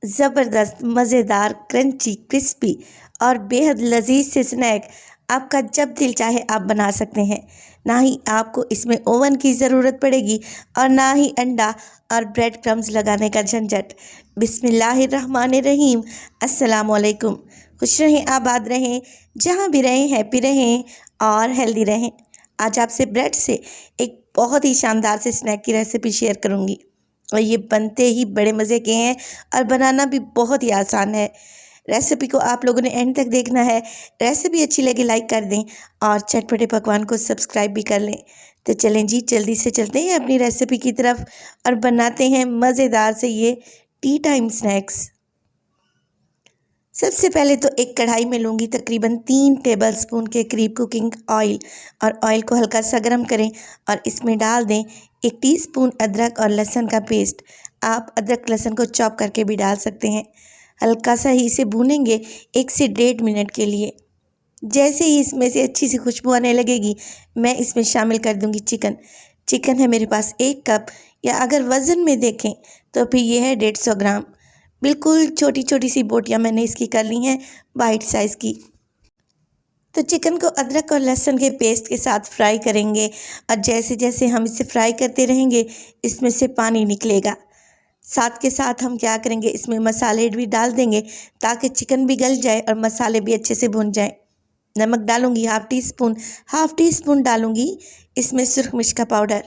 ज़बरदस्त, मज़ेदार, crunchy, crispy और बेहद लजीज से स्नैक आपका जब दिल चाहे आप बना सकते हैं। ना ही आपको इसमें ओवन की ज़रूरत पड़ेगी और ना ही अंडा और ब्रेड क्रम्स लगाने का झंझट। बिस्मिल्लाहिर्रहमानिर्रहीम। अस्सलाम वालेकुम। खुश रहें, आबाद रहें, जहाँ भी रहें हैप्पी रहें और हेल्दी रहें। आज आपसे ब्रेड से एक बहुत ही शानदार से स्नैक की रेसिपी शेयर करूँगी और ये बनते ही बड़े मज़े के हैं और बनाना भी बहुत ही आसान है। रेसिपी को आप लोगों ने एंड तक देखना है। रेसिपी अच्छी लगे लाइक कर दें और चटपटे पकवान को सब्सक्राइब भी कर लें। तो चलें जी, जल्दी से चलते हैं अपनी रेसिपी की तरफ और बनाते हैं मज़ेदार से ये टी टाइम स्नैक्स। सबसे पहले तो एक कढ़ाई में लूँगी तकरीबन 3 टेबलस्पून के करीब कुकिंग ऑयल और ऑयल को हल्का सा गर्म करें और इसमें डाल दें 1 टीस्पून अदरक और लहसुन का पेस्ट। आप अदरक लहसुन को चॉप करके भी डाल सकते हैं। हल्का सा ही इसे भूनेंगे 1 से 1.5 मिनट के लिए। जैसे ही इसमें से अच्छी सी खुशबू आने लगेगी मैं इसमें शामिल कर दूंगी चिकन। चिकन है मेरे पास 1 कप, या अगर वज़न में देखें तो फिर ये है 150 ग्राम। बिल्कुल छोटी छोटी सी बोटियाँ मैंने इसकी कर ली हैं, बाइट साइज़ की। तो चिकन को अदरक और लहसुन के पेस्ट के साथ फ्राई करेंगे और जैसे जैसे हम इसे फ्राई करते रहेंगे इसमें से पानी निकलेगा। साथ के साथ हम क्या करेंगे, इसमें मसाले भी डाल देंगे ताकि चिकन भी गल जाए और मसाले भी अच्छे से भुन जाएं। नमक डालूंगी हाफ़ टी स्पून डालूंगी इसमें सुरख मिर्च का पाउडर।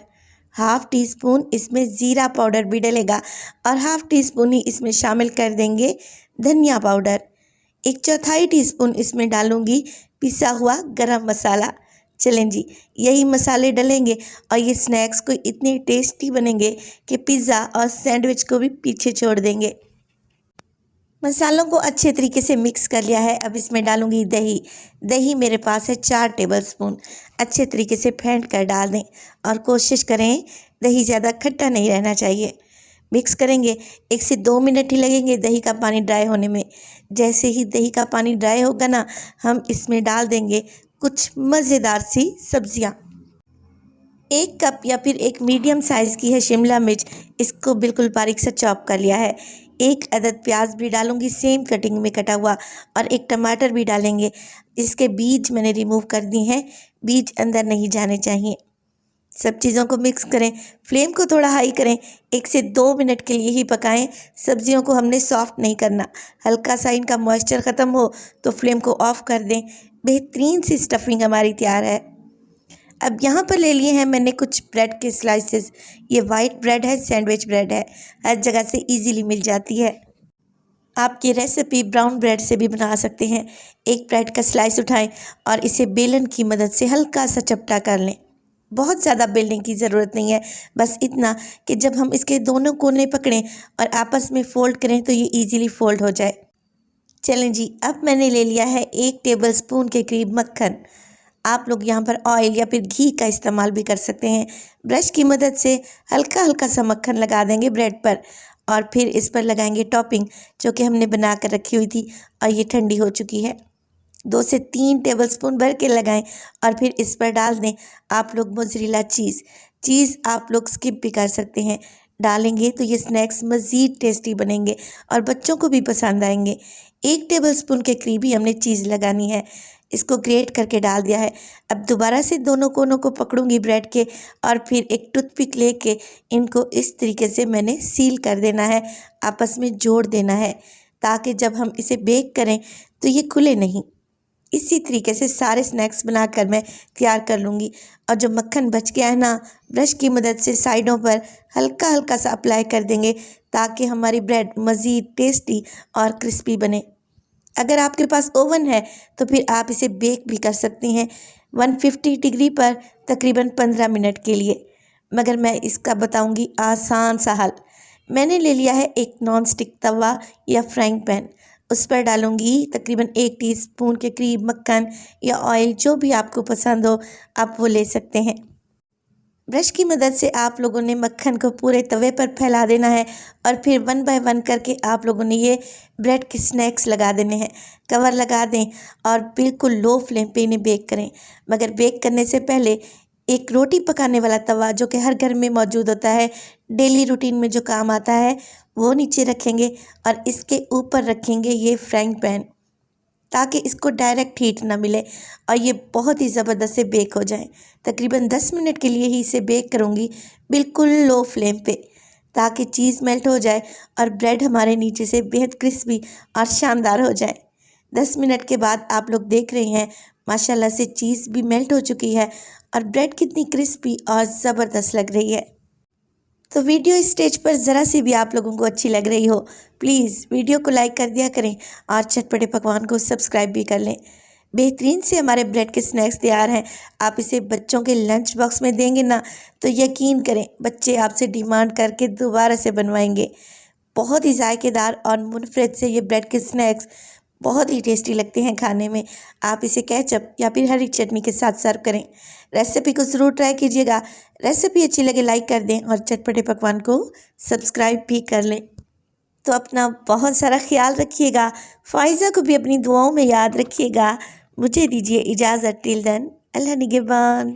हाफ़ टी स्पून इसमें ज़ीरा पाउडर भी डलेगा और हाफ़ टी स्पून ही इसमें शामिल कर देंगे धनिया पाउडर। 1/4 टीस्पून इसमें डालूंगी पिसा हुआ गरम मसाला। चलें जी, यही मसाले डलेंगे और ये स्नैक्स को इतने टेस्टी बनेंगे कि पिज़्ज़ा और सैंडविच को भी पीछे छोड़ देंगे। मसालों को अच्छे तरीके से मिक्स कर लिया है। अब इसमें डालूंगी दही। दही मेरे पास है 4 टेबलस्पून। अच्छे तरीके से फेंट कर डाल दें और कोशिश करें दही ज़्यादा खट्टा नहीं रहना चाहिए। मिक्स करेंगे 1 से 2 मिनट ही लगेंगे दही का पानी ड्राई होने में। जैसे ही दही का पानी ड्राई होगा ना, हम इसमें डाल देंगे कुछ मज़ेदार सी सब्जियां। 1 कप या फिर एक मीडियम साइज़ की है शिमला मिर्च, इसको बिल्कुल बारीक से चॉप कर लिया है। 1 अदद प्याज भी डालूंगी सेम कटिंग में कटा हुआ और 1 टमाटर भी डालेंगे। इसके बीज मैंने रिमूव कर दी हैं, बीज अंदर नहीं जाने चाहिए। सब चीज़ों को मिक्स करें, फ्लेम को थोड़ा हाई करें, 1 से 2 मिनट के लिए ही पकाएं। सब्जियों को हमने सॉफ्ट नहीं करना। हल्का सा इनका मॉइस्चर ख़त्म हो तो फ्लेम को ऑफ कर दें। बेहतरीन सी स्टफिंग हमारी तैयार है। अब यहाँ पर ले लिए हैं मैंने कुछ ब्रेड के स्लाइसेस। ये वाइट ब्रेड है, सैंडविच ब्रेड है, हर जगह से इजीली मिल जाती है। आप ये रेसिपी ब्राउन ब्रेड से भी बना सकते हैं। एक ब्रेड का स्लाइस उठाएं और इसे बेलन की मदद से हल्का सा चपटा कर लें। बहुत ज़्यादा बेलने की ज़रूरत नहीं है, बस इतना कि जब हम इसके दोनों कोने पकड़ें और आपस में फ़ोल्ड करें तो ये इजीली फ़ोल्ड हो जाए। चलें जी, अब मैंने ले लिया है 1 टेबलस्पून के करीब मक्खन। आप लोग यहाँ पर ऑयल या फिर घी का इस्तेमाल भी कर सकते हैं। ब्रश की मदद से हल्का हल्का सा मक्खन लगा देंगे ब्रेड पर और फिर इस पर लगाएंगे टॉपिंग जो कि हमने बना कर रखी हुई थी और ये ठंडी हो चुकी है। 2 से 3 टेबलस्पून भर के लगाएं और फिर इस पर डाल दें आप लोग मोज़रेला चीज़ आप लोग स्किप भी कर सकते हैं। डालेंगे तो ये स्नैक्स मज़ीद टेस्टी बनेंगे और बच्चों को भी पसंद आएंगे। 1 टेबलस्पून के करीब ही हमने चीज़ लगानी है। इसको ग्रेट करके डाल दिया है। अब दोबारा से दोनों कोनों को पकड़ूंगी ब्रेड के और फिर एक टूथपिक लेके इनको इस तरीके से मैंने सील कर देना है, आपस में जोड़ देना है ताकि जब हम इसे बेक करें तो ये खुले नहीं। इसी तरीके से सारे स्नैक्स बनाकर मैं तैयार कर लूँगी। और जो मक्खन बच गया है ना, ब्रश की मदद से साइडों पर हल्का हल्का सा अप्लाई कर देंगे ताकि हमारी ब्रेड मज़ीद टेस्टी और क्रिस्पी बने। अगर आपके पास ओवन है तो फिर आप इसे बेक भी कर सकती हैं 150 डिग्री पर तकरीबन 15 मिनट के लिए। मगर मैं इसका बताऊंगी आसान सा हल। मैंने ले लिया है एक नॉन स्टिक तवा या फ्राइंग पैन। उस पर डालूंगी तकरीबन 1 टीस्पून के करीब मक्खन या ऑयल, जो भी आपको पसंद हो आप वो ले सकते हैं। ब्रश की मदद से आप लोगों ने मक्खन को पूरे तवे पर फैला देना है और फिर 1 बाय 1 करके आप लोगों ने ये ब्रेड के स्नैक्स लगा देने हैं। कवर लगा दें और बिल्कुल लो फ्लेम पे इन्हें बेक करें। मगर बेक करने से पहले एक रोटी पकाने वाला तवा जो कि हर घर में मौजूद होता है डेली रूटीन में जो काम आता है वो नीचे रखेंगे और इसके ऊपर रखेंगे ये फ्राइंग पैन, ताकि इसको डायरेक्ट हीट ना मिले और ये बहुत ही ज़बरदस्त से बेक हो जाए। तकरीबन 10 मिनट के लिए ही इसे बेक करूँगी, बिल्कुल लो फ्लेम पे, ताकि चीज़ मेल्ट हो जाए और ब्रेड हमारे नीचे से बेहद क्रिस्पी और शानदार हो जाए। 10 मिनट के बाद आप लोग देख रहे हैं माशाल्लाह से चीज़ भी मेल्ट हो चुकी है और ब्रेड कितनी क्रिस्पी और ज़बरदस्त लग रही है। तो वीडियो इस स्टेज पर ज़रा सी भी आप लोगों को अच्छी लग रही हो, प्लीज़ वीडियो को लाइक कर दिया करें और चटपटे पकवान को सब्सक्राइब भी कर लें। बेहतरीन से हमारे ब्रेड के स्नैक्स तैयार हैं। आप इसे बच्चों के लंच बॉक्स में देंगे ना तो यकीन करें बच्चे आपसे डिमांड करके दोबारा से बनवाएंगे। बहुत ही जायकेदार और मुनफरद से ये ब्रेड के स्नैक्स बहुत ही टेस्टी लगते हैं खाने में। आप इसे केचप या फिर हरी चटनी के साथ सर्व करें। रेसिपी को ज़रूर ट्राई कीजिएगा। रेसिपी अच्छी लगे लाइक कर दें और चटपटे पकवान को सब्सक्राइब भी कर लें। तो अपना बहुत सारा ख्याल रखिएगा। फ़ाइज़ा को भी अपनी दुआओं में याद रखिएगा। मुझे दीजिए इजाज़त। टिल देन, अल्लाह निगहबान।